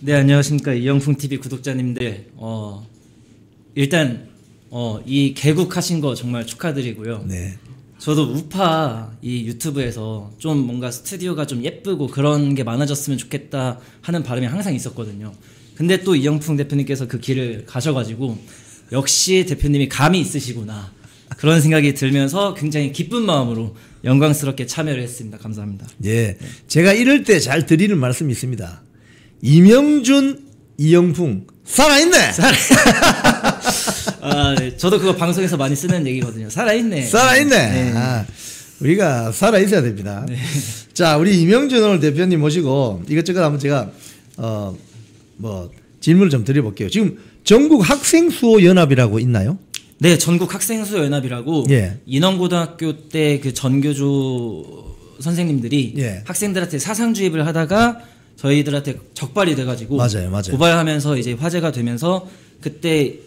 네, 안녕하십니까. 이영풍TV 구독자님들. 일단, 이 개국하신 거 정말 축하드리고요. 네. 저도 우파 이 유튜브에서 좀 뭔가 스튜디오가 좀 예쁘고 그런 게 많아졌으면 좋겠다 하는 바람이 항상 있었거든요. 근데 또 이영풍 대표님께서 그 길을 가셔가지고 역시 대표님이 감이 있으시구나. 그런 생각이 들면서 굉장히 기쁜 마음으로 영광스럽게 참여를 했습니다. 감사합니다. 예. 제가 이럴 때 잘 드리는 말씀이 있습니다. 이명준, 이영풍 살아있네. 아, 네. 저도 그거 방송에서 많이 쓰는 얘기거든요. 살아있네. 살아있네. 네. 아, 우리가 살아있어야 됩니다. 네. 자, 우리 이명준 오늘 대표님 모시고 이것저것 한번 제가 질문을 좀 드려볼게요. 지금 전국 학생수호연합이라고 있나요? 네, 전국 학생수호연합이라고 예. 인원고등학교 때 그 전교조 선생님들이 예. 학생들한테 사상주입을 하다가 저희들한테 적발이 돼가지고 맞아요. 고발하면서 이제 화제가 되면서 그때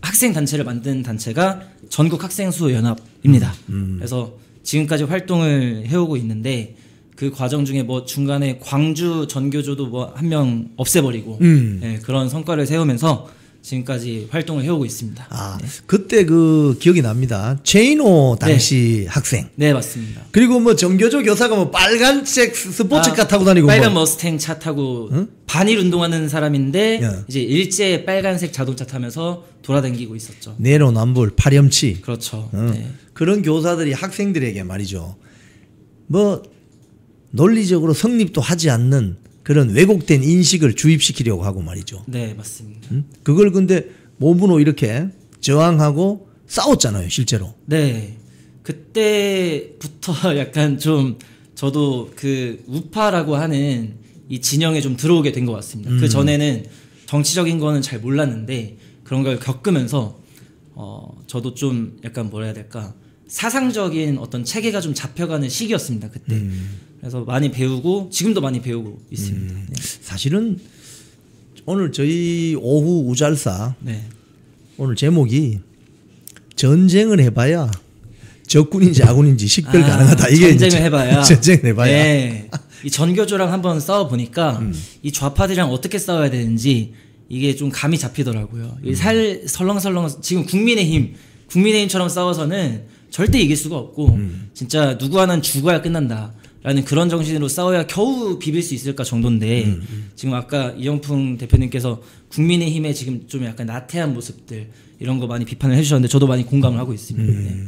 학생 단체를 만든 단체가 전국 학생수호연합입니다. 그래서 지금까지 활동을 해오고 있는데 그 과정 중에 뭐 중간에 광주 전교조도 뭐 한 명 없애버리고 네, 그런 성과를 세우면서 지금까지 활동을 해오고 있습니다. 아, 네. 그때 그 기억이 납니다. 최인호 당시 학생. 네, 맞습니다. 그리고 뭐 전교조 교사가 뭐 빨간색 스포츠카 타고 다니고 빨간 뭐. 머스탱 차 타고 반일 운동하는 사람인데 예. 이제 일제 빨간색 자동차 타면서 돌아다니고 있었죠. 내로남불 파렴치. 그렇죠. 네. 그런 교사들이 학생들에게 말이죠. 뭐 논리적으로 성립도 하지 않는 그런 왜곡된 인식을 주입시키려고 하고 말이죠. 네, 맞습니다. 그걸 근데 몸으로 이렇게 저항하고 싸웠잖아요, 실제로. 네. 그때부터 약간 좀 저도 그 우파라고 하는 이 진영에 좀 들어오게 된 것 같습니다. 그 전에는 정치적인 거는 잘 몰랐는데 그런 걸 겪으면서 저도 좀 약간 뭐라 해야 될까 사상적인 어떤 체계가 좀 잡혀가는 시기였습니다. 그때. 그래서 많이 배우고 지금도 많이 배우고 있습니다. 네. 사실은 오늘 저희 오후 우잘사 네. 오늘 제목이 전쟁을 해봐야 적군인지 아군인지 식별 가능하다. 이게 전쟁을 해봐야. 전쟁을 해봐야. 네. 이 전교조랑 한번 싸워보니까 이 좌파들이랑 어떻게 싸워야 되는지 이게 좀 감이 잡히더라고요. 설렁설렁 지금 국민의힘처럼 싸워서는 절대 이길 수가 없고 진짜 누구 하나는 죽어야 끝난다. 라는 그런 정신으로 싸워야 겨우 비빌 수 있을까 정도인데 지금 아까 이영풍 대표님께서 국민의힘의 지금 좀 약간 나태한 모습들 이런 거 많이 비판을 해주셨는데 저도 많이 공감을 하고 있습니다. 네.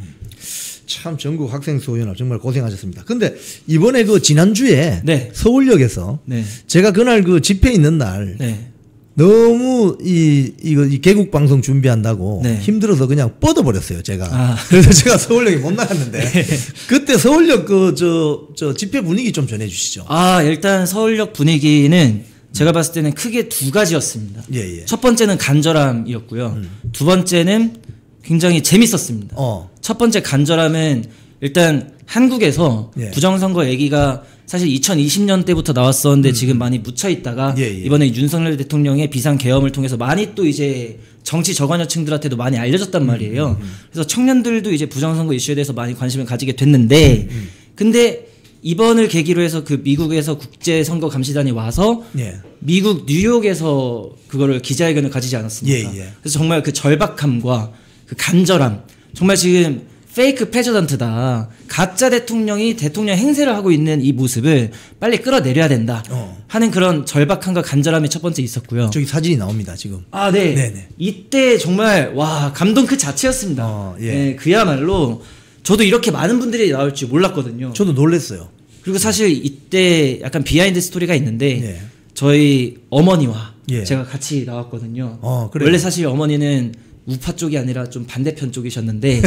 참 전국 학생수호연합 정말 고생하셨습니다. 근데 이번에 그 지난주에 네. 서울역에서 네. 제가 그날 그 집회 있는 날 네. 너무 이 개국 방송 준비한다고 네. 힘들어서 그냥 뻗어버렸어요, 제가. 아. 그래서 제가 서울역에 못 나갔는데 그때 서울역 저 집회 분위기 좀 전해주시죠. 아, 일단 서울역 분위기는 제가 봤을 때는 크게 두 가지였습니다. 예. 첫 번째는 간절함이었고요. 두 번째는 굉장히 재밌었습니다. 첫 번째 간절함은 일단 한국에서 예. 부정선거 얘기가 사실 2020년 때부터 나왔었는데 지금 많이 묻혀 있다가 이번에 윤석열 대통령의 비상계엄을 통해서 많이 또 이제 정치 저관여층들한테도 많이 알려졌단 말이에요. 그래서 청년들도 이제 부정선거 이슈에 대해서 많이 관심을 가지게 됐는데 근데 이번을 계기로 해서 그 미국에서 국제선거감시단이 와서 예. 미국 뉴욕에서 그거를 기자회견을 가지지 않았습니까? 예. 그래서 정말 그 절박함과 그 간절함 정말 지금 페이크 프레지던트다. 가짜 대통령이 대통령 행세를 하고 있는 이 모습을 빨리 끌어내려야 된다. 하는 그런 절박함과 간절함이 첫 번째 있었고요. 저기 사진이 나옵니다, 지금. 아, 네. 네네. 이때 정말 와 감동 그 자체였습니다. 예. 네, 그야말로 저도 이렇게 많은 분들이 나올 줄 몰랐거든요. 저도 놀랐어요. 그리고 사실 이때 약간 비하인드 스토리가 있는데 예. 저희 어머니와 예. 제가 같이 나왔거든요. 그래요? 원래 사실 어머니는 우파 쪽이 아니라 좀 반대편 쪽이셨는데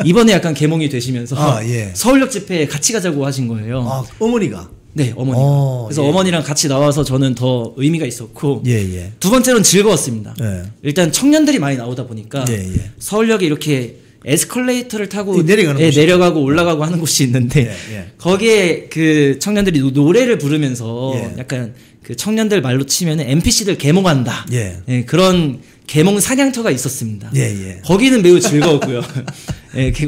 이번에 약간 개몽이 되시면서 예. 서울역 집회에 같이 가자고 하신 거예요. 아, 어머니가? 네, 어머니가. 그래서 예. 어머니랑 같이 나와서 저는 더 의미가 있었고 예. 두 번째로는 즐거웠습니다. 예. 일단 청년들이 많이 나오다 보니까 예. 서울역에 이렇게 에스컬레이터를 타고 내려가는 곳이 내려가고 올라가고 하는 곳이 있는데 예. 거기에 그 청년들이 노래를 부르면서 예. 약간 그 청년들 말로 치면은 NPC들 계몽한다. 예. 그런 계몽 사냥터가 있었습니다. 예. 거기는 매우 즐거웠고요.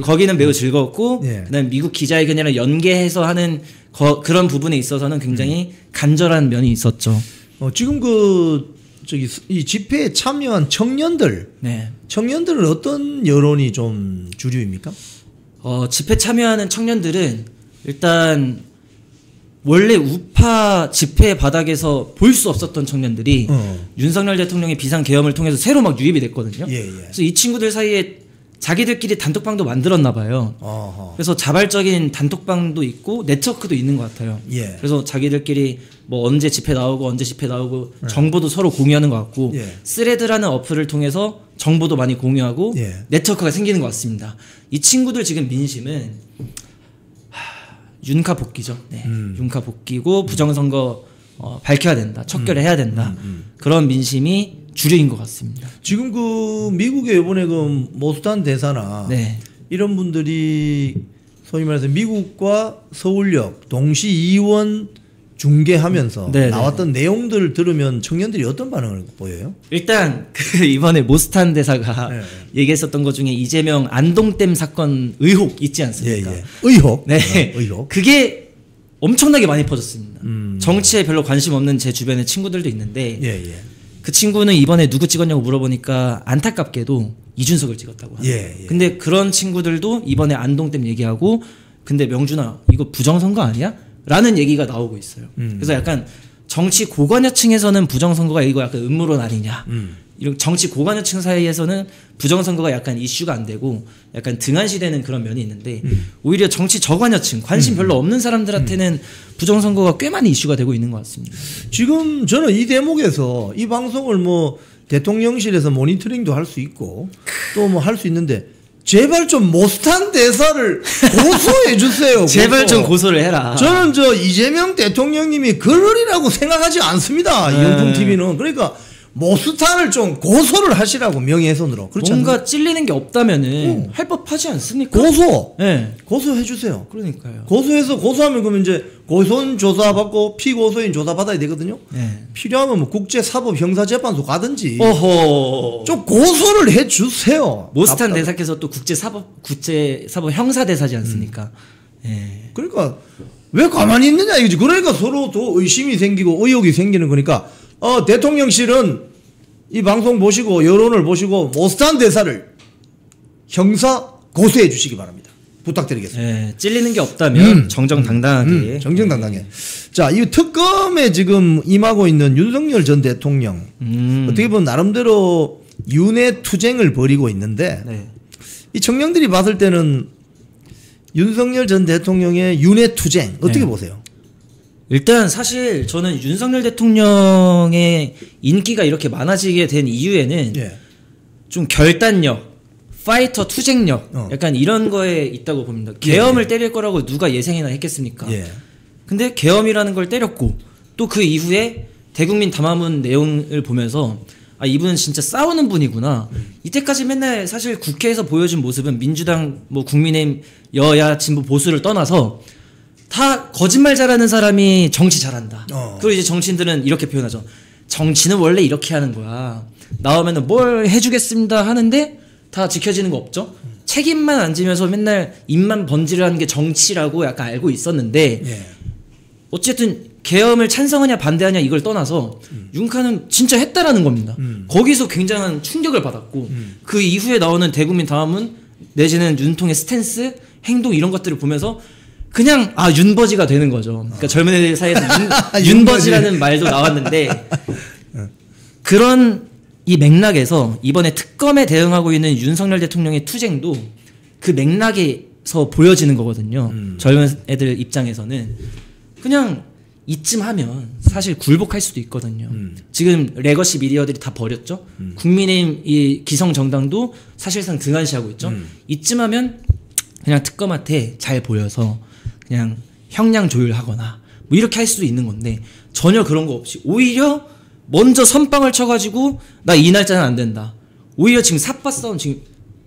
거기는 매우 즐거웠고 예. 그다음 미국 기자회견이랑 연계해서 하는 그런 부분에 있어서는 굉장히 간절한 면이 있었죠. 지금 이 집회에 참여한 청년들, 네. 청년들은 어떤 여론이 좀 주류입니까? 집회 참여하는 청년들은 일단 원래 우파 집회 바닥에서 볼 수 없었던 청년들이 윤석열 대통령의 비상계엄을 통해서 새로 막 유입이 됐거든요. 예. 그래서 이 친구들 사이에 자기들끼리 단톡방도 만들었나 봐요. 그래서 자발적인 단톡방도 있고 네트워크도 있는 것 같아요. 예. 그래서 자기들끼리 뭐 언제 집회 나오고 정보도 서로 공유하는 것 같고 예. 스레드라는 어플을 통해서 정보도 많이 공유하고 예. 네트워크가 생기는 것 같습니다. 이 친구들 지금 민심은 윤카 복귀죠. 네. 윤카 복귀고 부정선거 밝혀야 된다. 척결해야 된다. 그런 민심이 주류인 것 같습니다. 지금 미국의 이번에 모스탄 대사나 네. 이런 분들이 소위 말해서 미국과 서울역 동시 이원 중계하면서 네네. 나왔던 내용들을 들으면 청년들이 어떤 반응을 보여요? 일단 이번에 모스탄 대사가 네. 얘기했었던 것 중에 이재명 안동댐 사건 의혹 있지 않습니까? 예. 의혹. 네. 의혹. 그게 엄청나게 많이 퍼졌습니다. 정치에 별로 관심 없는 제 주변의 친구들도 있는데 예. 그 친구는 이번에 누구 찍었냐고 물어보니까 안타깝게도 이준석을 찍었다고 합니다. 예. 근데 그런 친구들도 이번에 안동댐 얘기하고 근데 명준아 이거 부정선거 아니야? 라는 얘기가 나오고 있어요. 그래서 약간 정치 고관여층에서는 부정선거가 이거 약간 음모론 아니냐. 이런 정치 고관여층 사이에서는 부정선거가 약간 이슈가 안 되고 약간 등한시되는 그런 면이 있는데 오히려 정치 저관여층 관심 별로 없는 사람들한테는 부정선거가 꽤 많이 이슈가 되고 있는 것 같습니다. 지금 저는 이 대목에서 이 방송을 대통령실에서 모니터링도 할 수 있고 또 할 수 있는데 제발 좀 모스탄 대사를 고소해 주세요. 제발 좀 고소를 해라. 저는 이재명 대통령님이 그러리라고 생각하지 않습니다. 이영풍 TV는. 그러니까 모스탄을 좀 고소를 하시라고 명예훼손으로. 그렇지 뭔가 않나요? 찔리는 게 없다면은 할 법하지 않습니까? 고소. 네. 고소해 주세요. 그러니까요. 고소하면 그러면 이제 고소인 조사 받고 피고소인 조사 받아야 되거든요. 네. 필요하면 국제사법형사재판소 가든지 어허. 좀 고소를 해 주세요. 모스탄 대사께서 또 국제사법 형사 대사지 않습니까? 예. 그러니까 왜 가만히 있느냐 이거지. 그러니까 서로 더 의심이 생기고 의혹이 생기는 거니까 대통령실은 이 방송 보시고 여론을 보시고 모스탄 대사를 형사 고소해 주시기 바랍니다. 부탁드리겠습니다. 예. 찔리는 게 없다면 정정당당하게. 정정당당해. 자, 이 특검에 지금 임하고 있는 윤석열 전 대통령 어떻게 보면 나름대로 윤회 투쟁을 벌이고 있는데 네. 이 청년들이 봤을 때는 윤석열 전 대통령의 윤회 투쟁 어떻게 네. 보세요? 일단 사실 저는 윤석열 대통령의 인기가 이렇게 많아지게 된 이유에는 예. 좀 결단력, 파이터 투쟁력 약간 이런 거에 있다고 봅니다. 계엄을 때릴 거라고 누가 예상이나 했겠습니까? 예. 근데 계엄이라는 걸 때렸고 또 그 이후에 대국민 담화문 내용을 보면서 아 이분은 진짜 싸우는 분이구나. 이때까지 맨날 사실 국회에서 보여준 모습은 민주당 국민의힘 여야 진보 보수를 떠나서 다 거짓말 잘하는 사람이 정치 잘한다. 그리고 이제 정치인들은 이렇게 표현하죠. 정치는 원래 이렇게 하는 거야. 나오면은 뭘 해주겠습니다 하는데 다 지켜지는 거 없죠. 책임만 안 지면서 맨날 입만 번지르하는 게 정치라고 약간 알고 있었는데 예. 어쨌든 계엄을 찬성하냐 반대하냐 이걸 떠나서 윤카는 진짜 했다라는 겁니다. 거기서 굉장한 충격을 받았고 그 이후에 나오는 대국민 담화문 내지는 윤통의 스탠스, 행동 이런 것들을 보면서 그냥 윤버지가 되는 거죠. 그러니까 젊은 애들 사이에서 윤버지라는 말도 나왔는데 그런 이 맥락에서 이번에 특검에 대응하고 있는 윤석열 대통령의 투쟁도 그 맥락에서 보여지는 거거든요. 젊은 애들 입장에서는 그냥 이쯤 하면 사실 굴복할 수도 있거든요. 지금 레거시 미디어들이 다 버렸죠. 국민의힘 이 기성 정당도 사실상 등한시하고 있죠. 이쯤 하면 그냥 특검한테 잘 보여서 그냥 형량 조율하거나 이렇게 할 수도 있는 건데 전혀 그런 거 없이 오히려 먼저 선빵을 쳐가지고 나 이 날짜는 안 된다. 오히려 지금 삿바 싸움 지금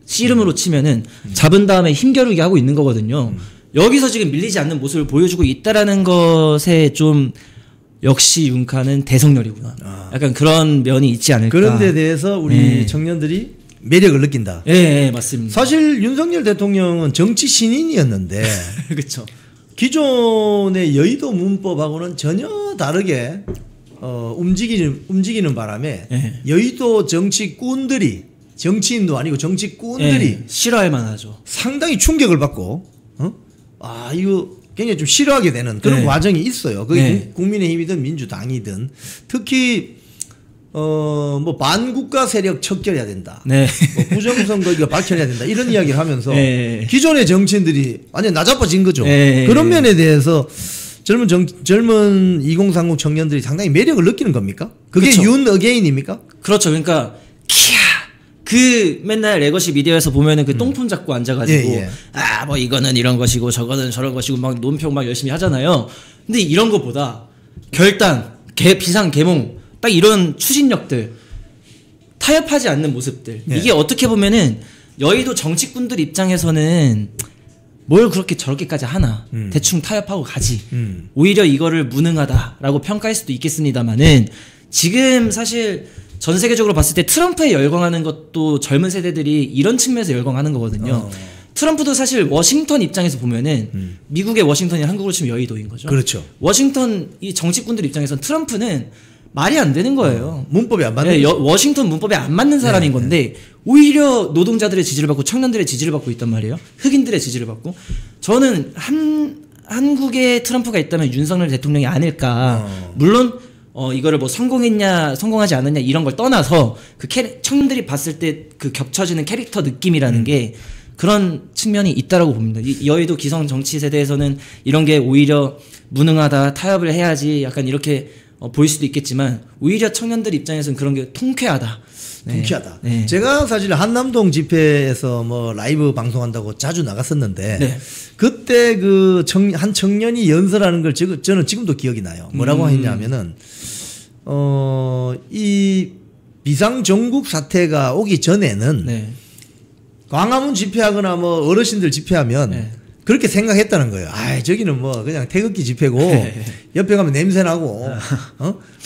씨름으로 치면은 잡은 다음에 힘겨루기 하고 있는 거거든요. 여기서 지금 밀리지 않는 모습을 보여주고 있다라는 것에 좀 역시 윤카는 대성렬이구나. 약간 그런 면이 있지 않을까. 그런 데 대해서 우리 청년들이 매력을 느낀다. 예, 맞습니다. 사실 윤석열 대통령은 정치 신인이었는데 그렇죠. 기존의 여의도 문법하고는 전혀 다르게 움직이는 바람에 예. 여의도 정치꾼들이 정치인도 아니고 정치꾼들이 예, 싫어할 만하죠. 상당히 충격을 받고 이거 굉장히 좀 싫어하게 되는 그런 네. 과정이 있어요. 그게 네. 국민의힘이든 민주당이든 특히 뭐 반국가 세력 척결해야 된다. 네. 뭐 부정선거 이거 밝혀내야 된다. 이런 이야기를 하면서 네. 기존의 정치인들이 완전 나자빠진 거죠. 네. 그런 면에 대해서 젊은 2030 청년들이 상당히 매력을 느끼는 겁니까? 그게 그쵸. 윤 어게인입니까? 그렇죠. 그러니까 키야 그 맨날 레거시 미디어에서 보면은 그 똥폰 잡고 앉아가지고 예, 예. 뭐 이거는 이런 것이고 저거는 저런 것이고 막 논평 막 열심히 하잖아요. 근데 이런 것보다 결단, 비상 계몽 딱 이런 추진력들 타협하지 않는 모습들 예. 이게 어떻게 보면은 여의도 정치꾼들 입장에서는 뭘 그렇게 저렇게까지 하나 대충 타협하고 가지 오히려 이거를 무능하다라고 평가할 수도 있겠습니다만은 지금 사실 전 세계적으로 봤을 때 트럼프에 열광하는 것도 젊은 세대들이 이런 측면에서 열광하는 거거든요. 트럼프도 사실 워싱턴 입장에서 보면은 미국의 워싱턴이 한국으로 치면 여의도인 거죠. 그렇죠. 워싱턴 이 정치꾼들 입장에서는 트럼프는 말이 안 되는 거예요. 문법이 안 맞는 네, 워싱턴 문법에 안 맞는 사람인 건데 오히려 노동자들의 지지를 받고 청년들의 지지를 받고 있단 말이에요. 흑인들의 지지를 받고 저는 한국에 트럼프가 있다면 윤석열 대통령이 아닐까. 물론 이거를 뭐 성공했냐 성공하지 않았냐 이런 걸 떠나서 그 청년들이 봤을 때 그 겹쳐지는 캐릭터 느낌이라는 게 그런 측면이 있다라고 봅니다. 이 여의도 기성 정치 세대에서는 이런 게 오히려 무능하다 타협을 해야지 약간 이렇게 보일 수도 있겠지만 오히려 청년들 입장에서는 그런 게 통쾌하다. 네. 통쾌하다. 네. 제가 사실 한남동 집회에서 뭐 라이브 방송한다고 자주 나갔었는데 네. 그때 그 한 청년이 연설하는 걸 저는 지금도 기억이 나요. 뭐라고 했냐면은 이 비상정국 사태가 오기 전에는 네. 광화문 집회하거나 뭐 어르신들 집회하면 네. 그렇게 생각했다는 거예요. 저기는 뭐 그냥 태극기 집회고 옆에 가면 냄새 나고.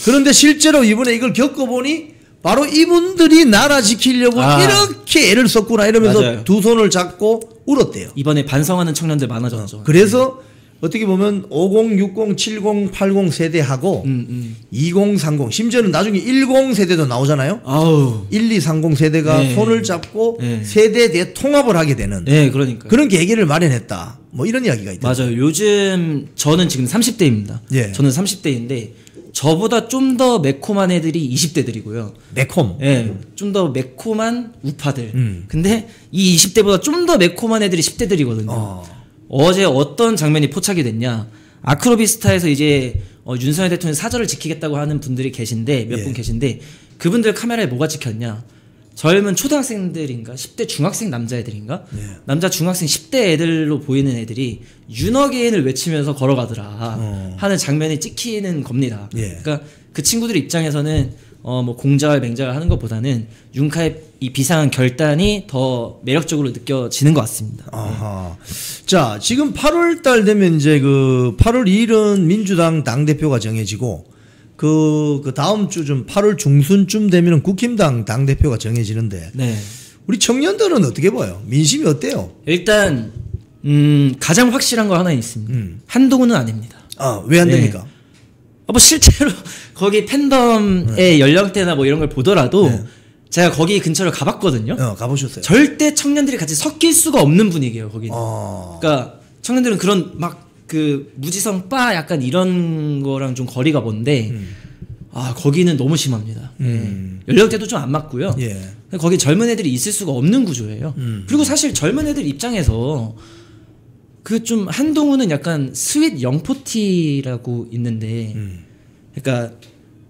그런데 실제로 이번에 이걸 겪어보니 바로 이분들이 나라 지키려고 이렇게 애를 썼구나 이러면서 맞아요. 두 손을 잡고 울었대요. 이번에 반성하는 청년들 많아졌죠. 그래서 어떻게 보면 50, 60, 70, 80 세대하고 20, 30 심지어는 나중에 10 세대도 나오잖아요. 아우. 1, 2, 30 세대가 네. 손을 잡고 네. 세대 대통합을 하게 되는 네, 그러니까. 그런 계기를 마련했다. 뭐 이런 이야기가 있다. 맞아요. 요즘 저는 지금 30대입니다. 예. 저는 30대인데 저보다 좀 더 매콤한 애들이 20대들이고요. 매콤. 예, 좀 더 매콤한 우파들. 근데 이 20대보다 좀 더 매콤한 애들이 10대들이거든요. 어제 어떤 장면이 포착이 됐냐? 아크로비스타에서 이제 윤석열 대통령 사절을 지키겠다고 하는 분들이 계신데 몇 분 계신데 그분들 카메라에 뭐가 찍혔냐? 젊은 초등학생들인가 10대 중학생 남자애들인가 남자 중학생 10대 애들로 보이는 애들이 윤어게인을 외치면서 걸어가더라 하는 장면이 찍히는 겁니다. 그러니까 그 친구들 입장에서는 뭐 공자활 맹자활 하는 것보다는 윤카의 이 비상한 결단이 더 매력적으로 느껴지는 것 같습니다. 아하. 자, 지금 8월 달 되면 이제 그 8월 2일은 민주당 당대표가 정해지고 그 다음 주 좀 8월 중순쯤 되면은 국힘당 당대표가 정해지는데 네. 우리 청년들은 어떻게 봐요? 민심이 어때요? 일단 가장 확실한 거 하나 있습니다. 한동훈은 아닙니다. 왜 안 됩니까? 뭐 실제로 거기 팬덤의 연령대나 뭐 이런 걸 보더라도 제가 거기 근처를 가봤거든요. 가보셨어요? 절대 청년들이 같이 섞일 수가 없는 분위기예요. 거기는. 그러니까 청년들은 그런 막 그 무지성 바 약간 이런 거랑 좀 거리가 먼데 거기는 너무 심합니다. 연령대도 좀 안 맞고요. 거기 젊은 애들이 있을 수가 없는 구조예요. 그리고 사실 젊은 애들 입장에서 그 좀 한동훈은 약간 스윗 영포티라고 있는데 그러니까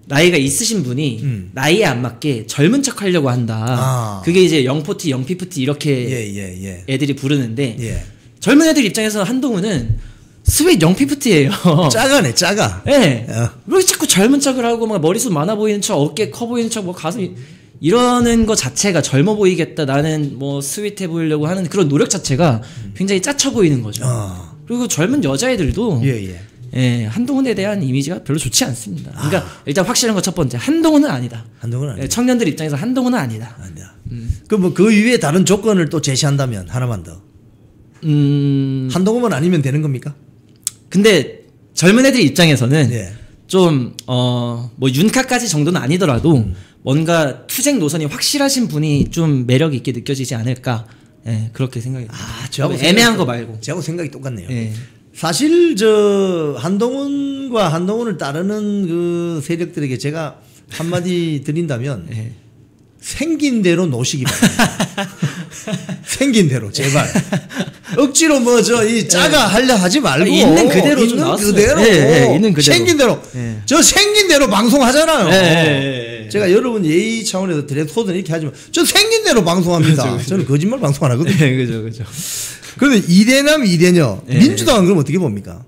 나이가 있으신 분이 나이에 안 맞게 젊은 척 하려고 한다. 그게 이제 영포티, 영피프티 이렇게 애들이 부르는데 젊은 애들 입장에서 한동훈은 스윗 영피프티예요. 짜가네, 짜가. 네. 왜 자꾸 젊은 척을 하고 막 머리숱 많아 보이는 척, 어깨 커 보이는 척, 뭐 가슴이 이러는 거 자체가 젊어 보이겠다. 나는 뭐 스윗해 보이려고 하는 그런 노력 자체가 굉장히 짜쳐 보이는 거죠. 그리고 젊은 여자애들도 한동훈에 대한 이미지가 별로 좋지 않습니다. 그러니까 일단 확실한 거 첫 번째 한동훈은 아니다. 한동훈은 아니다. 청년들 입장에서 한동훈은 아니다. 그 위에 다른 조건을 또 제시한다면 하나만 더. 한동훈은 아니면 되는 겁니까? 근데 젊은 애들 입장에서는 좀 뭐 윤카까지 정도는 아니더라도 뭔가 투쟁 노선이 확실하신 분이 좀 매력 있게 느껴지지 않을까. 예, 그렇게 생각이 듭니다. 저하고 애매한 거 말고. 저하고 생각이 똑같네요. 예. 사실 저 한동훈과 한동훈을 따르는 그 세력들에게 제가 한마디 드린다면 예. 생긴 대로 노시기 바랍니다. 생긴 대로 제발. 억지로 뭐 저 이 짜가 하려 하지 말고 있는 그대로 좀 있는 그대로 있는 그대로 생긴 대로 저 생긴 대로 방송하잖아요. 제가 여러분 예의 차원에서 드레스코드는 이렇게 하지만 저 생긴 대로 방송합니다. 그죠. 저는 거짓말 방송 안 하거든요. 그죠. 그런데 이대남 이대녀 민주당은 그럼 어떻게 봅니까?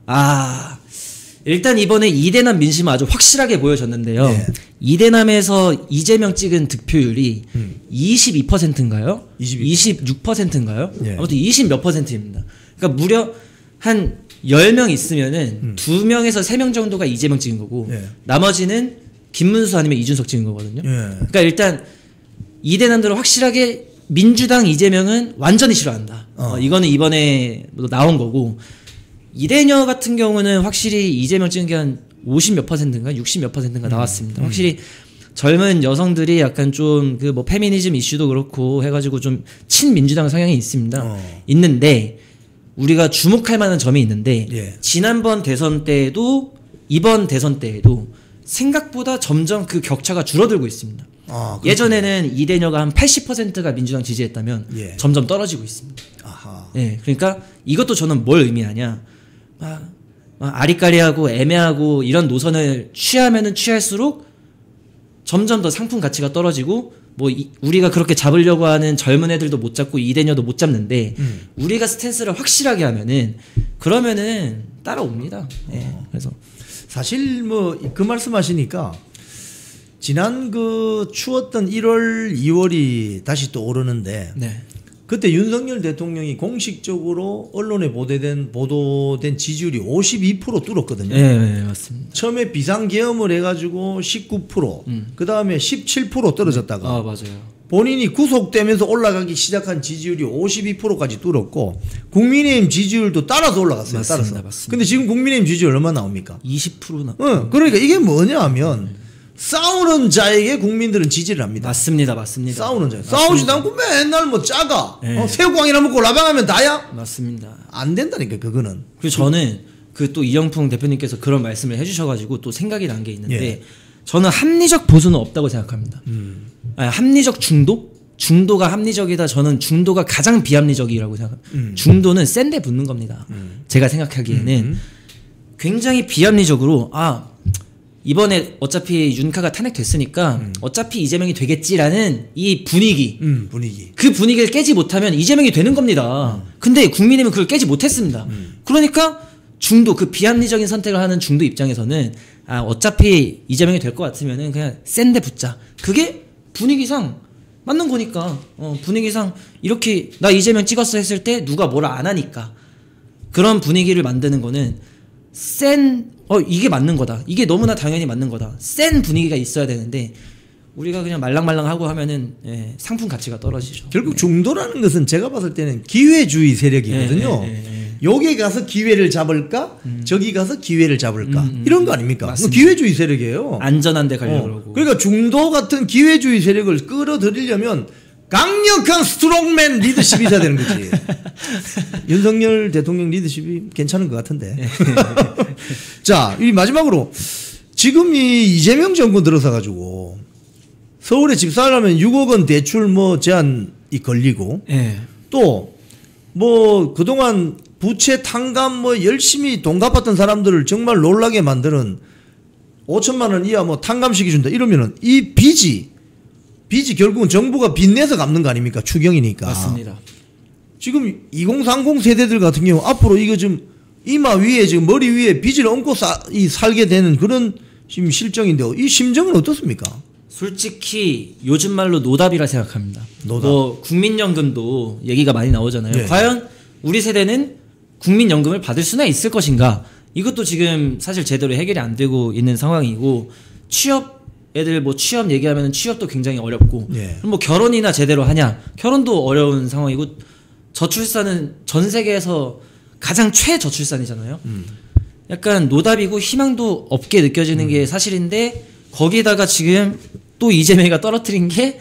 일단 이번에 이대남 민심은 아주 확실하게 보여졌는데요. 예. 이대남에서 이재명 찍은 득표율이 22%인가요? 26%인가요? 예. 아무튼 20 몇 %입니다. 그러니까 무려 한 10명 있으면은 2명에서 3명 정도가 이재명 찍은 거고 예. 나머지는 김문수 아니면 이준석 찍은 거거든요. 예. 그러니까 일단 이대남들은 확실하게 민주당 이재명은 완전히 싫어한다. 이거는 이번에 나온 거고 이대녀 같은 경우는 확실히 이재명 찍은 게 한 50 몇 %인가 60 몇 %인가 나왔습니다. 확실히 젊은 여성들이 약간 좀 그 뭐 페미니즘 이슈도 그렇고 해가지고 좀 친민주당 성향이 있습니다. 있는데 우리가 주목할 만한 점이 있는데 예. 지난번 대선 때에도 이번 대선 때에도 생각보다 점점 그 격차가 줄어들고 있습니다. 예전에는 이대녀가 한 80%가 민주당 지지했다면 예. 점점 떨어지고 있습니다. 아하. 예, 그러니까 이것도 저는 뭘 의미하냐? 아리까리하고 애매하고 이런 노선을 취하면은 취할수록 점점 더 상품 가치가 떨어지고 뭐 우리가 그렇게 잡으려고 하는 젊은 애들도 못 잡고 이대녀도 못 잡는데 우리가 스탠스를 확실하게 하면은 그러면은 따라옵니다. 예, 그래서 사실 뭐 그 말씀하시니까 지난 그 추웠던 1월, 2월이 다시 또 오르는데 네. 그때 윤석열 대통령이 공식적으로 언론에 보도된 지지율이 52% 뚫었거든요. 네, 맞습니다. 처음에 비상계엄을 해가지고 19%, 그 다음에 17% 떨어졌다가 맞아요. 본인이 구속되면서 올라가기 시작한 지지율이 52%까지 뚫었고 국민의힘 지지율도 따라서 올라갔어요. 맞습니다, 따라서. 맞습니다. 근데 지금 국민의힘 지지율 얼마 나옵니까? 20%나. 그러니까 이게 뭐냐 하면 싸우는 자에게 국민들은 지지를 합니다. 맞습니다. 싸우는 자. 싸우지도 않고 맨날 뭐 짜가 네. 새우깡이나 먹고 라방하면 다야? 맞습니다. 안 된다니까 그거는. 그리고 저는 그 또 이영풍 대표님께서 그런 말씀을 해주셔가지고 또 생각이 난 게 있는데 예. 저는 합리적 보수는 없다고 생각합니다. 합리적 중도가 합리적이다. 저는 중도가 가장 비합리적이라고 생각합니다. 중도는 센데 붙는 겁니다. 제가 생각하기에는 굉장히 비합리적으로 이번에 어차피 윤카가 탄핵됐으니까 어차피 이재명이 되겠지라는 이 분위기 그 분위기를 깨지 못하면 이재명이 되는 겁니다. 근데 국민의힘은 그걸 깨지 못했습니다. 그러니까 중도 그 비합리적인 선택을 하는 중도 입장에서는 어차피 이재명이 될 것 같으면은 그냥 센데 붙자. 그게 분위기상 맞는 거니까 분위기상 이렇게 나 이재명 찍었어 했을 때 누가 뭐라 안 하니까 그런 분위기를 만드는 거는 이게 맞는 거다. 이게 너무나 당연히 맞는 거다. 센 분위기가 있어야 되는데 우리가 그냥 말랑말랑하고 하면은 상품 가치가 떨어지죠. 결국 중도라는 것은 제가 봤을 때는 기회주의 세력이거든요. 여기 가서 기회를 잡을까? 저기 가서 기회를 잡을까? 이런 거 아닙니까? 기회주의 세력이에요. 안전한 데 가려고 그러고. 그러니까 중도 같은 기회주의 세력을 끌어들이려면 강력한 스트롱맨 리더십이 있어야 되는 거지. 윤석열 대통령 리더십이 괜찮은 것 같은데. 자, 이 마지막으로 지금 이 이재명 정권 들어서 가지고 서울에 집 살려면 6억 원 대출 뭐 제한이 걸리고 또 뭐 그동안 부채 탕감 뭐 열심히 돈 갚았던 사람들을 정말 놀라게 만드는 5천만 원 이하 뭐 탕감시켜 준다 이러면은 이 빚이 결국은 정부가 빚내서 갚는 거 아닙니까? 추경이니까. 맞습니다. 지금 2030 세대들 같은 경우 앞으로 이거 좀 이마 위에 지금 머리 위에 빚을 얹고 살게 되는 그런 지금 실정인데 이 심정은 어떻습니까? 솔직히 요즘 말로 노답이라 생각합니다. 뭐 국민연금도 얘기가 많이 나오잖아요. 네. 과연 우리 세대는 국민연금을 받을 수나 있을 것인가? 이것도 지금 사실 제대로 해결이 안 되고 있는 상황이고 취업 애들 뭐 취업 얘기하면 취업도 굉장히 어렵고 그럼 뭐 결혼이나 제대로 하냐? 결혼도 어려운 상황이고 저출산은 전 세계에서 가장 최저출산이잖아요. 약간 노답이고 희망도 없게 느껴지는 게 사실인데 거기다가 지금 또 이재명이가 떨어뜨린 게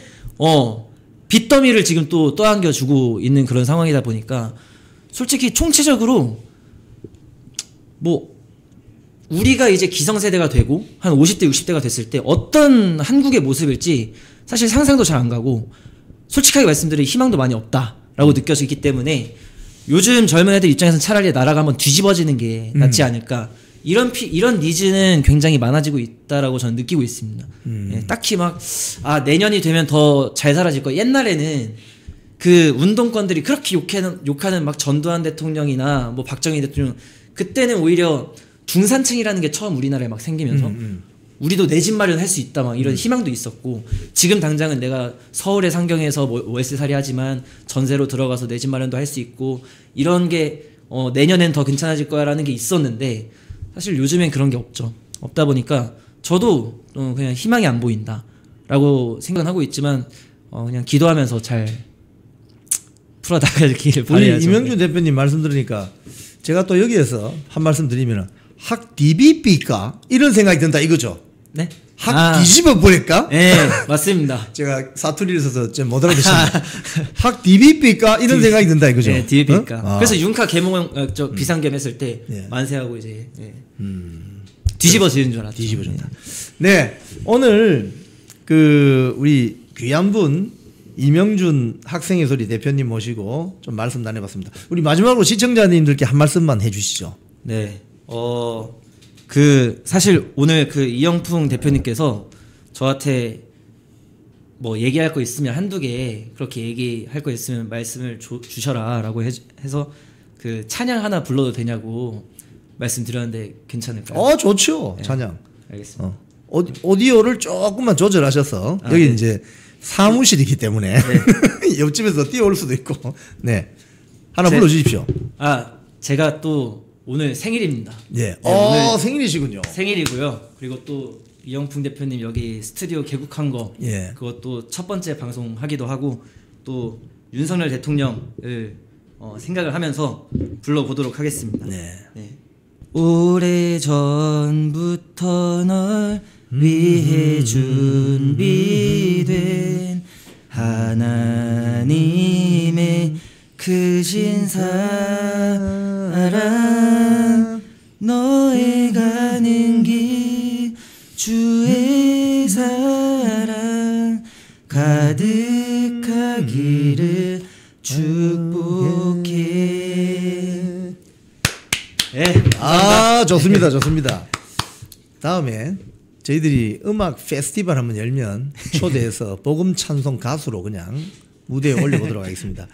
빚더미를 지금 또 떠안겨주고 있는 그런 상황이다 보니까 솔직히 총체적으로 뭐 우리가 이제 기성세대가 되고 한 50대 60대가 됐을 때 어떤 한국의 모습일지 사실 상상도 잘 안 가고 솔직하게 말씀드리면 희망도 많이 없다라고 느껴지기 때문에 요즘 젊은 애들 입장에서는 차라리 나라가 한번 뒤집어지는 게 낫지 않을까 이런 니즈는 굉장히 많아지고 있다라고 저는 느끼고 있습니다. 예, 딱히 막 내년이 되면 더 잘 살아질 거. 옛날에는 그 운동권들이 그렇게 욕하는 막 전두환 대통령이나 뭐 박정희 대통령 그때는 오히려 중산층이라는 게 처음 우리나라에 막 생기면서 우리도 내 집 마련할 수 있다 막 이런 희망도 있었고 지금 당장은 내가 서울의 상경에서 뭐 월세살이 하지만 전세로 들어가서 내 집 마련도 할 수 있고 이런 게 내년엔 더 괜찮아질 거야라는 게 있었는데 사실 요즘엔 그런 게 없죠. 없다 보니까 저도 그냥 희망이 안 보인다라고 생각은 하고 있지만 그냥 기도하면서 잘 풀어나가기를 바라야죠. 우리 이명준 대표님 말씀 들으니까 제가 또 여기에서 한 말씀 드리면 학 DBB까 이런 생각이 든다 이거죠. 네? 학 뒤집어 버릴까? 네, 맞습니다. 제가 사투리를 써서 좀 못 알아듣습니다. 학 DBB까 이런 생각이 든다 이거죠. 네, DBB까. 그래서 윤카 개몽 비상겸 했을 때 네. 만세하고 이제 뒤집어지는 줄 알았죠. 뒤집어진다. 네, 오늘 우리 귀한 분 이명준 학생의 소리 대표님 모시고 좀 말씀 나눠봤습니다. 우리 마지막으로 시청자님들께 한 말씀만 해주시죠. 네. 사실 오늘 이영풍 대표님께서 저한테 뭐 얘기할 거 있으면 한두 개 그렇게 얘기할 거 있으면 말씀을 주셔라 라고 해서 찬양 하나 불러도 되냐고 말씀드렸는데 괜찮을까요? 좋죠. 네. 찬양. 알겠습니다. 오디오를 조금만 조절하셔서 여기 네. 이제 사무실이기 때문에 네. 옆집에서 뛰어올 수도 있고 네. 하나 불러주십시오. 제가 또 오늘 생일입니다. 예. 네, 오늘 생일이시군요. 생일이고요. 그리고 또 이영풍 대표님 여기 스튜디오 개국한 거 예. 그것도 첫 번째 방송하기도 하고 또 윤석열 대통령을 생각을 하면서 불러보도록 하겠습니다. 네. 네. 오래전부터 널 위해 준비된 하나님의 크신 사랑 너의 가는 길 주의 사랑 가득하기를 축복해. 네, 좋습니다. 좋습니다. 다음에 저희들이 음악 페스티벌 한번 열면 초대해서 복음 찬송 가수로 그냥 무대에 올려보도록 하겠습니다.